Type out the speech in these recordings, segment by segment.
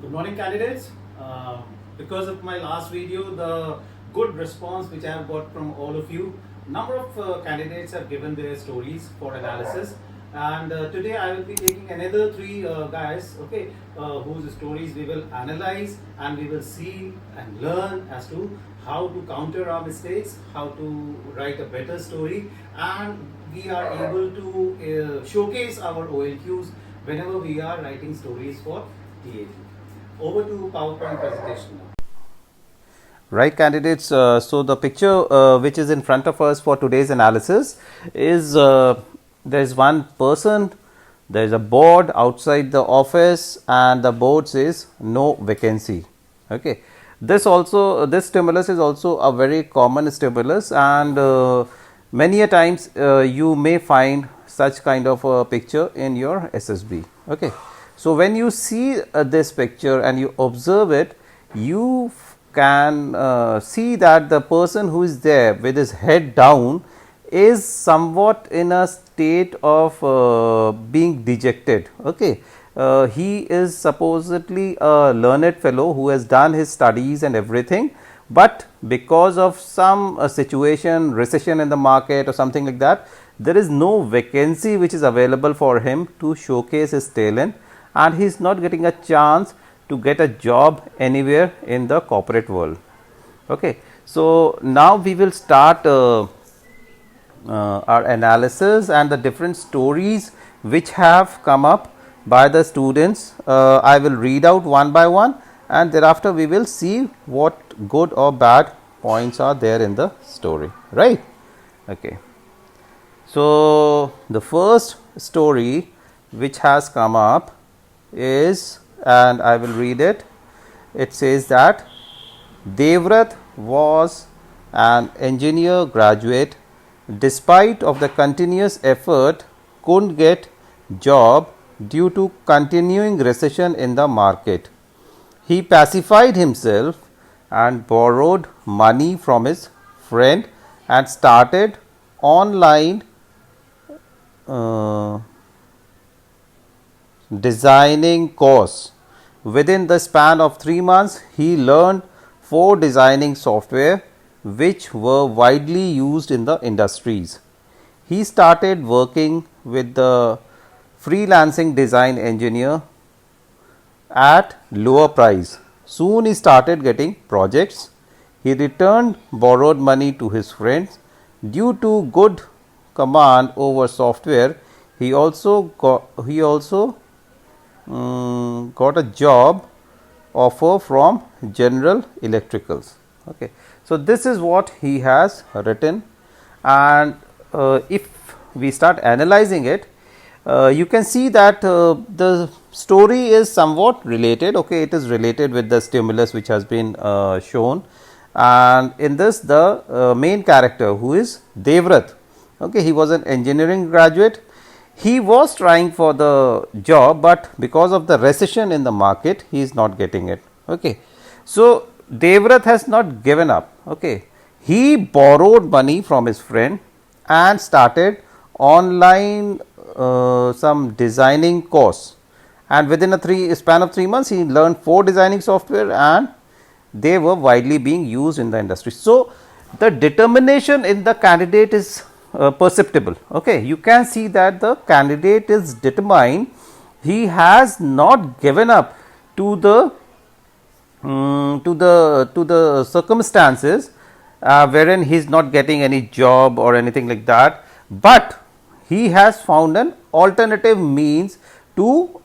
Good morning, candidates. Because of my last video, the good response which I have got from all of you, number of candidates have given their stories for analysis, and today I will be taking another three guys, okay, whose stories we will analyze and we will see and learn as to how to counter our mistakes, how to write a better story, and we are able to showcase our OLQs whenever we are writing stories for TAG. Over to PowerPoint presentation now. Right, candidates. So the picture which is in front of us for today's analysis is there is one person, there is a board outside the office, and the board says no vacancy. Okay. This stimulus is also a very common stimulus, and many a times you may find such kind of a picture in your SSB. Okay. So when you see this picture and you observe it, you can see that the person who is there with his head down is somewhat in a state of being dejected. Okay. He is supposedly a learned fellow who has done his studies and everything, but because of some situation, recession in the market or something like that, there is no vacancy which is available for him to showcase his talent, and he is not getting a chance to get a job anywhere in the corporate world. Okay. So now we will start our analysis and the different stories which have come up by the students. I will read out one by one, and thereafter we will see what good or bad points are there in the story, right? Okay. So the first story which has come up is, and I will read it. It says that Devrat was an engineer graduate. Despite of the continuous effort, couldn't get job due to continuing recession in the market. He pacified himself and borrowed money from his friend and started online designing course. Within the span of 3 months, he learned 4 designing software which were widely used in the industries. He started working with the freelancing design engineer at lower price. Soon he started getting projects. He returned borrowed money to his friends. Due to good command over software, he also got a job offer from General Electricals. Okay. So this is what he has written, and if we start analyzing it, you can see that the story is somewhat related. Okay, it is related with the stimulus which has been shown, and in this the main character, who is Devrat. Okay, he was an engineering graduate. He was trying for the job, but because of the recession in the market, he is not getting it. Okay. So Devrat has not given up. Okay. He borrowed money from his friend and started online some designing course, and within a span of 3 months he learned 4 designing software, and they were widely being used in the industry. So the determination in the candidate is perceptible. Okay, you can see that the candidate is determined. He has not given up to the circumstances wherein he is not getting any job or anything like that, but he has found an alternative means to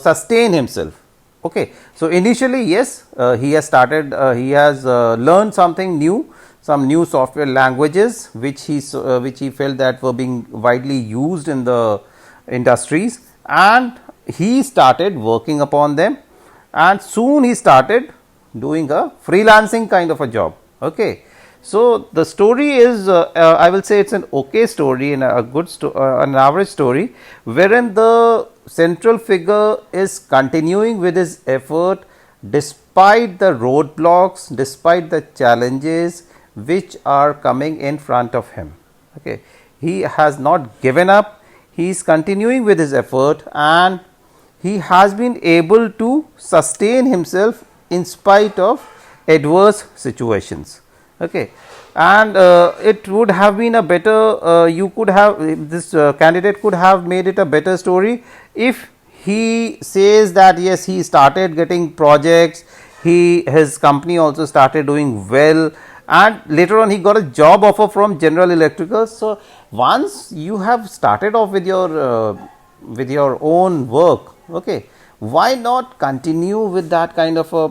sustain himself. Okay. So initially, yes, he has started, he has learned something new, some new software languages which he felt that were being widely used in the industries, and he started working upon them, and soon he started doing a freelancing kind of a job. Okay. So the story is, I will say it's an okay story and a good an average story, wherein the central figure is continuing with his effort despite the roadblocks, despite the challenges which are coming in front of him. Okay. He has not given up, he is continuing with his effort, and he has been able to sustain himself in spite of adverse situations. Okay. And it would have been a better, you could have, this candidate could have made it a better story if he says that yes, he started getting projects, his company also started doing well, and later on he got a job offer from General Electrical. So once you have started off with your own work, okay, why not continue with that kind of a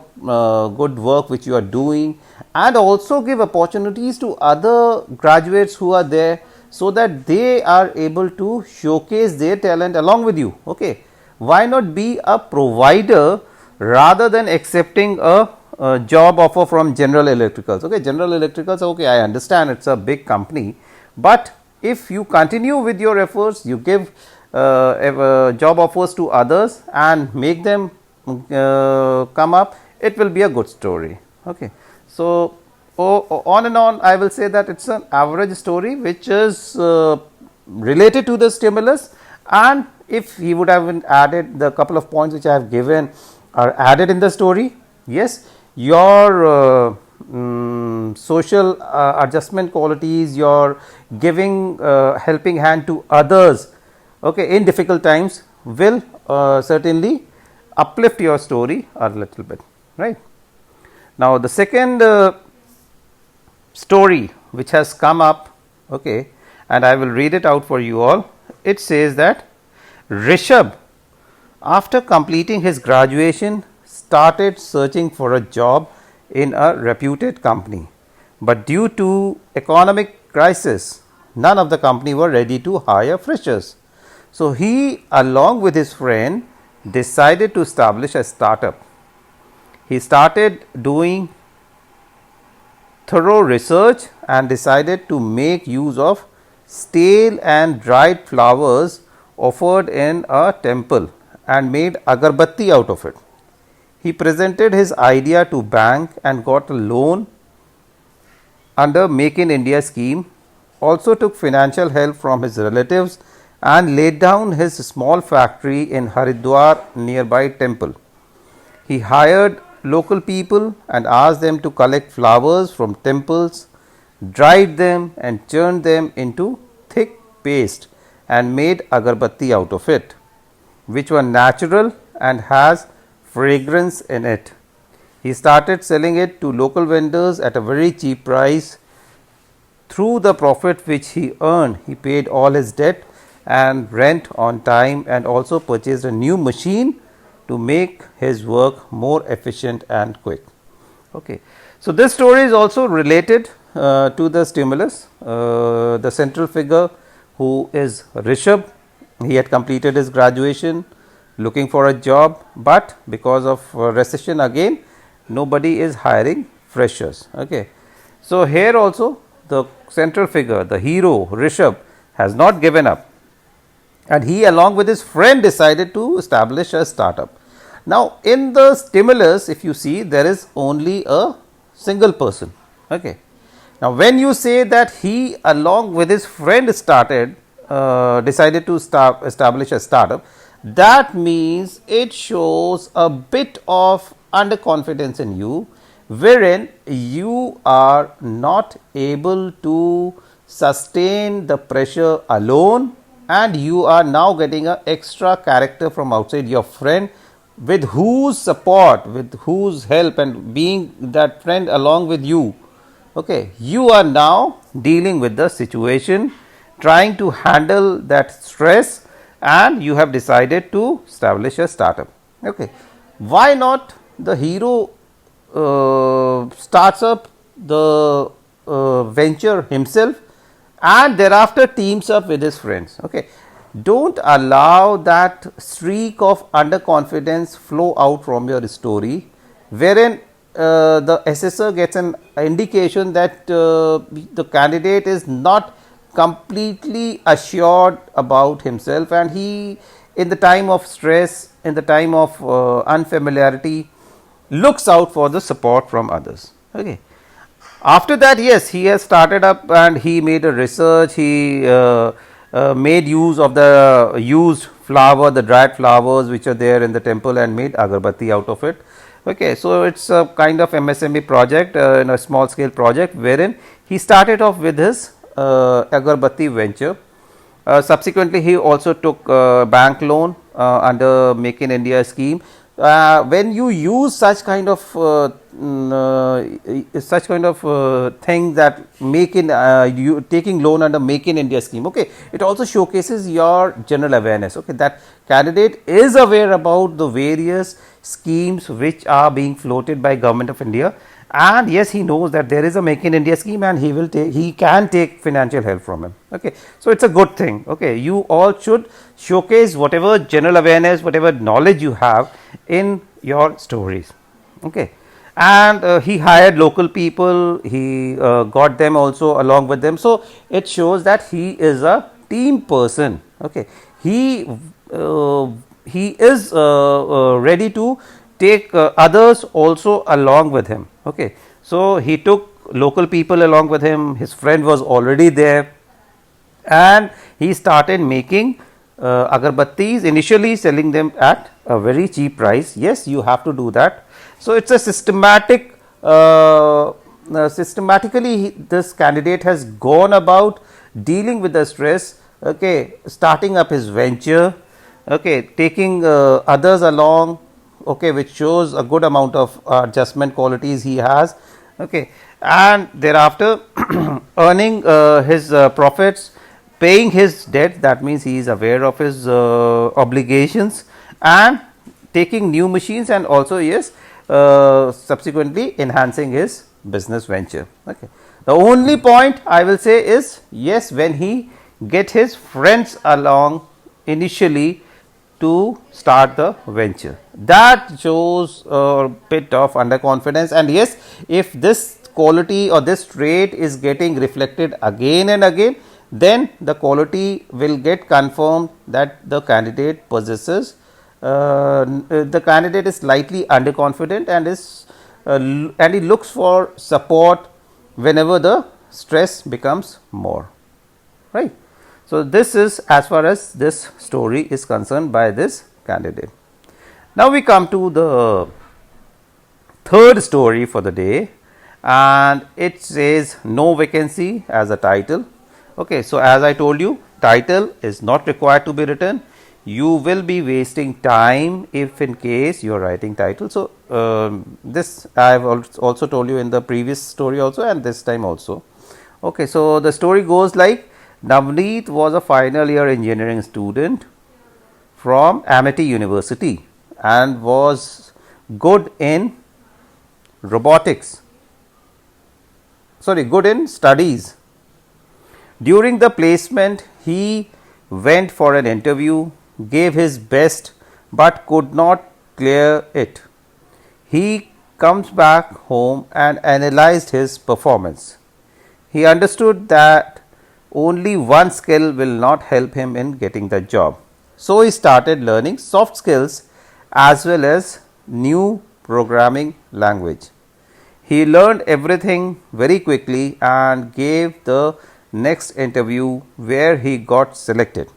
good work which you are doing, and also give opportunities to other graduates who are there, so that they are able to showcase their talent along with you. Okay, why not be a provider rather than accepting a job offer from General Electricals? Okay, General Electricals, okay, I understand it's a big company, but if you continue with your efforts, you give job offers to others and make them come up, it will be a good story. Okay. So on and on, I will say that it's an average story which is related to the stimulus, and if he would have added the couple of points which I have given are added in the story, yes, your social adjustment qualities, your giving helping hand to others, okay, in difficult times will certainly uplift your story a little bit, right. Now, the second story which has come up, okay, and I will read it out for you all. It says that Rishabh, after completing his graduation, started searching for a job in a reputed company, but due to economic crisis, none of the company were ready to hire freshers. So he, along with his friend, decided to establish a startup. He started doing thorough research and decided to make use of stale and dried flowers offered in a temple and made agarbatti out of it. He presented his idea to bank and got a loan under Make in India scheme, also took financial help from his relatives and laid down his small factory in Haridwar nearby temple. He hired local people and asked them to collect flowers from temples, dried them and churned them into thick paste and made agarbatti out of it, which were natural and has fragrance in it. He started selling it to local vendors at a very cheap price. Through the profit which he earned, he paid all his debt and rent on time, and also purchased a new machine to make his work more efficient and quick. Okay. So, this story is also related to the stimulus. The central figure, who is Rishabh, he had completed his graduation, looking for a job, but because of recession again, nobody is hiring freshers. Okay. So, here also the central figure, the hero Rishabh, has not given up, and he, along with his friend, decided to establish a startup. Now, in the stimulus, if you see, there is only a single person. Okay. Now, when you say that he, along with his friend, decided to establish a startup, that means it shows a bit of underconfidence in you, wherein you are not able to sustain the pressure alone, and you are now getting an extra character from outside, your friend, with whose support, with whose help, and being that friend along with you, okay, you are now dealing with the situation, trying to handle that stress, and you have decided to establish a startup. Okay. Why not the hero starts up the venture himself and thereafter teams up with his friends? Okay. Don't allow that streak of underconfidence flow out from your story, wherein the assessor gets an indication that the candidate is not completely assured about himself, and he, in the time of stress, in the time of unfamiliarity, looks out for the support from others. Okay. After that, yes, he has started up and he made a research, he made use of the used flower, the dried flowers which are there in the temple, and made agarbatti out of it. Okay, so it's a kind of MSME project, in a small scale project, wherein he started off with his agarbatti venture. Subsequently, he also took bank loan under Make in India scheme. When you use such kind of thing, that make in you taking loan under Make in India scheme, okay, it also showcases your general awareness. Okay, that candidate is aware about the various schemes which are being floated by Government of India, and yes, he knows that there is a Make in India scheme, and he can take financial help from him. Okay, so it's a good thing. Okay, you all should showcase whatever general awareness, whatever knowledge you have in your stories. Okay, and he hired local people, he got them also along with them, so it shows that he is a team person. Okay, he is ready to take others also along with him. Okay, so he took local people along with him, his friend was already there, and he started making agarbattis, initially selling them at a very cheap price. Yes, you have to do that. So it's a systematic systematically this candidate has gone about dealing with the stress. Okay, starting up his venture, okay, taking others along, okay, which shows a good amount of adjustment qualities he has. Okay, and thereafter earning his profits, paying his debt, that means he is aware of his obligations, and taking new machines, and also yes, subsequently enhancing his business venture. Okay, the only point I will say is, yes, when he get his friends along initially to start the venture, that shows a bit of underconfidence. And yes, if this quality or this trait is getting reflected again and again, then the quality will get confirmed that the candidate possesses the candidate is slightly underconfident, and is and he looks for support whenever the stress becomes more, right. So this is as far as this story is concerned by this candidate. Now we come to the third story for the day, and it says no vacancy as a title. Okay, so as I told you, title is not required to be written. You will be wasting time if in case you are writing title. So this I have also told you in the previous story also, and this time also. Okay, so the story goes like, Navneet was a final year engineering student from Amity University and was good in good in studies. During the placement, he went for an interview, gave his best, but could not clear it. He comes back home and analyzed his performance. He understood that only one skill will not help him in getting the job. So he started learning soft skills as well as new programming language. He learned everything very quickly and gave the next interview where he got selected.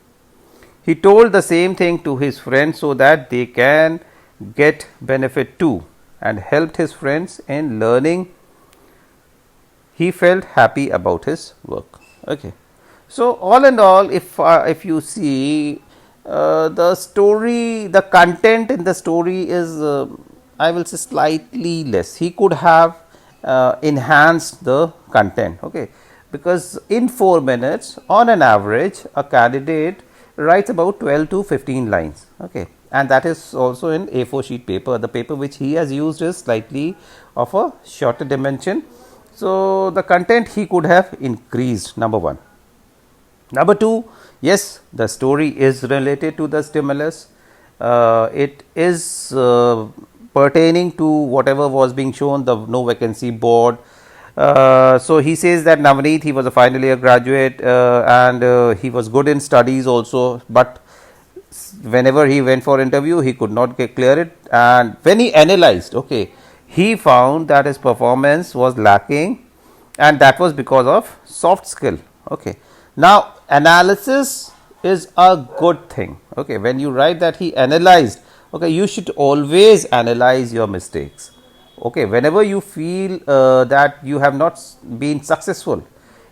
He told the same thing to his friends so that they can get benefit too, and helped his friends in learning. He felt happy about his work. Okay. So all in all, if you see the story, the content in the story is I will say slightly less. He could have enhanced the content. Okay, because in 4 minutes on an average a candidate writes about 12 to 15 lines. Okay, and that is also in A4 sheet paper. The paper which he has used is slightly of a shorter dimension. So the content he could have increased, number one. Number two, yes, the story is related to the stimulus. It is pertaining to whatever was being shown, the no vacancy board. So he says that Navneet, he was a final year graduate and he was good in studies also, but whenever he went for interview he could not clear it, and when he analyzed, okay, he found that his performance was lacking, and that was because of soft skill. Okay, now analysis is a good thing. Okay, when you write that he analyzed, okay, you should always analyze your mistakes. Okay, whenever you feel that you have not been successful,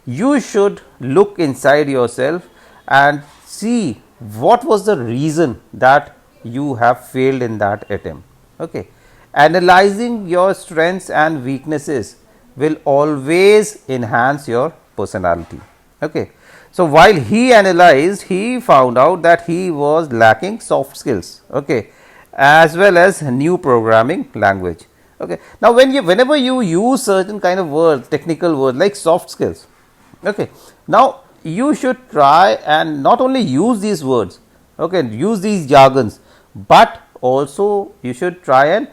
you should look inside yourself and see what was the reason that you have failed in that attempt. Okay, analyzing your strengths and weaknesses will always enhance your personality. Okay, so while he analyzed, he found out that he was lacking soft skills, okay, as well as new programming language. Okay, now whenever you use certain kind of words, technical words like soft skills, okay, now you should try and not only use these words, okay, use these jargons, but also you should try and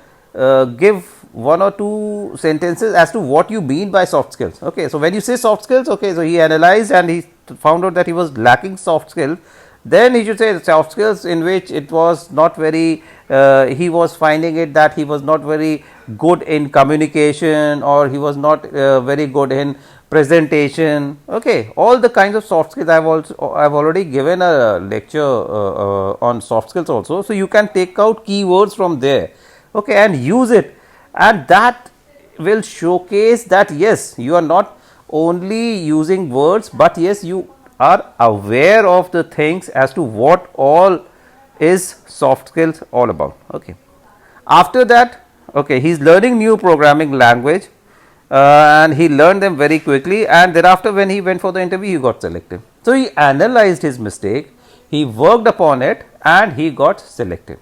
give one or two sentences as to what you mean by soft skills. Okay, so when you say soft skills, okay, so he analyzed and he found out that he was lacking soft skills, then he should say soft skills in which it was not very he was finding it that he was not very good in communication, or he was not very good in presentation. Okay, all the kinds of soft skills. I've already given a lecture on soft skills also, so you can take out keywords from there, okay, and use it, and that will showcase that yes, you are not only using words, but yes, you are aware of the things as to what all is soft skills all about. Okay, after that, okay, he is learning new programming language, and he learned them very quickly, and thereafter when he went for the interview, he got selected. So he analyzed his mistake, he worked upon it, and he got selected.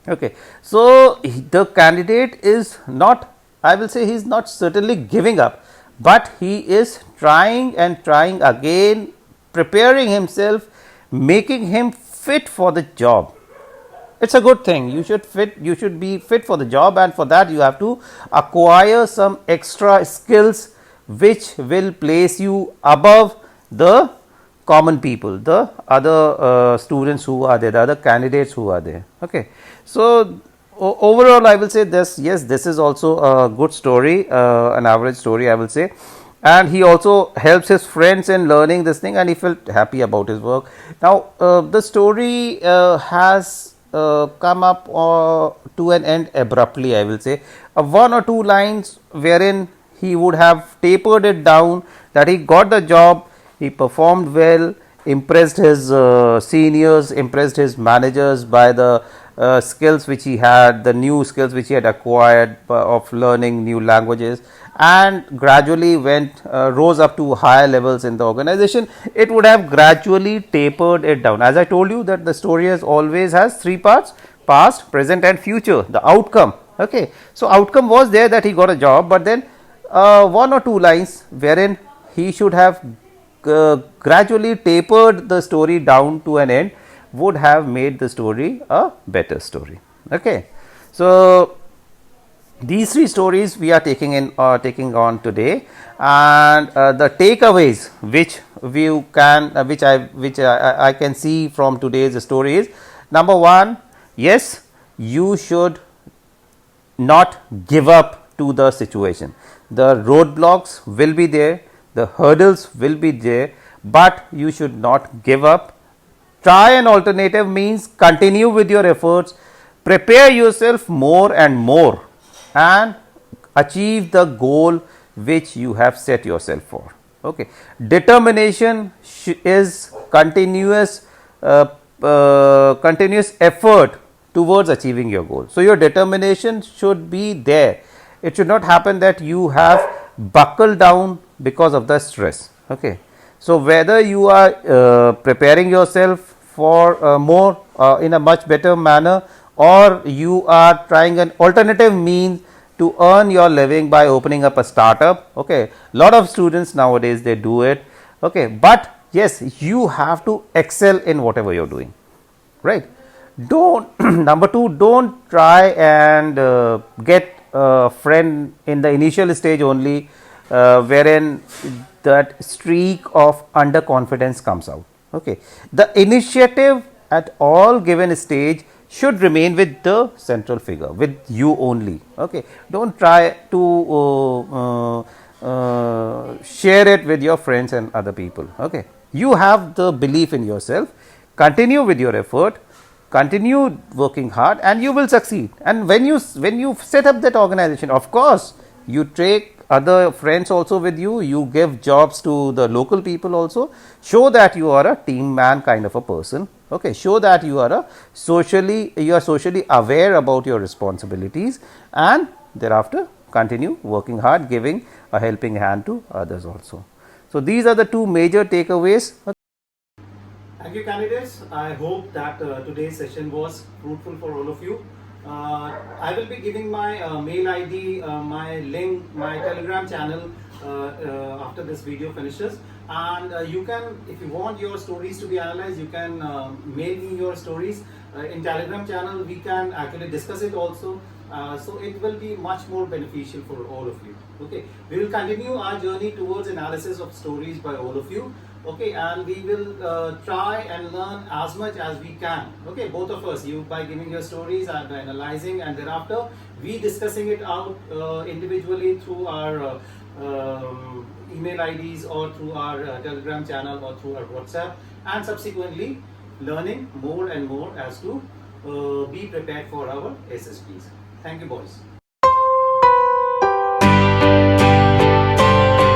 Okay, so the candidate is not, I will say, he is not certainly giving up, but he is trying and trying again, preparing himself, making him fit for the job. It's a good thing. You should be fit for the job, and for that you have to acquire some extra skills which will place you above the common people, the other students who are there, the other candidates who are there. Okay, so overall I will say this, yes, this is also a good story, an average story I will say, and he also helps his friends in learning this thing, and he felt happy about his work. Now the story has come up to an end abruptly, I will say. One or two lines wherein he would have tapered it down, that he got the job, he performed well, impressed his seniors, impressed his managers by the skills which he had, the new skills which he had acquired of learning new languages, and gradually rose up to higher levels in the organization. It would have gradually tapered it down. As I told you that the story always has three parts: past, present and future, the outcome. Okay, so outcome was there that he got a job, but then one or two lines wherein he should have gradually tapered the story down to an end would have made the story a better story. Okay, so these three stories we are taking on today, and the takeaways which we can which I can see from today's story is: number one, yes, you should not give up to the situation. The roadblocks will be there, the hurdles will be there, but you should not give up. Try an alternative means continue with your efforts, prepare yourself more and more, and achieve the goal which you have set yourself for. Okay, determination is continuous effort towards achieving your goal. So your determination should be there. It should not happen that you have buckled down because of the stress. Okay, so whether you are preparing yourself for more in a much better manner, or you are trying an alternative means to earn your living by opening up a startup. Okay, lot of students nowadays they do it. Okay, but yes, you have to excel in whatever you're doing, right? Don't number two, don't try and get a friend in the initial stage only, wherein that streak of underconfidence comes out. Okay, the initiative at all given stage should remain with the central figure, with you only. Okay, don't try to share it with your friends and other people. Okay, You have the belief in yourself, continue with your effort, continue working hard, and you will succeed. And when you set up that organization, of course you take other friends also with you, you give jobs to the local people also. Show that you are a team man kind of a person. Okay, show that you are socially aware about your responsibilities, and thereafter continue working hard, giving a helping hand to others also. So these are the two major takeaways. Thank you, candidates. I hope that today's session was fruitful for all of you. I will be giving my mail ID, my link, my Telegram channel after this video finishes. And you can, if you want your stories to be analyzed, you can mail me your stories. In Telegram channel, we can actually discuss it also. So it will be much more beneficial for all of you. Okay, we will continue our journey towards analysis of stories by all of you. Okay, and we will try and learn as much as we can. Okay, both of us, you by giving your stories and by analyzing, and thereafter we discussing it out individually through our email IDs or through our Telegram channel or through our WhatsApp, and subsequently learning more and more as to be prepared for our SSPs. Thank you, boys.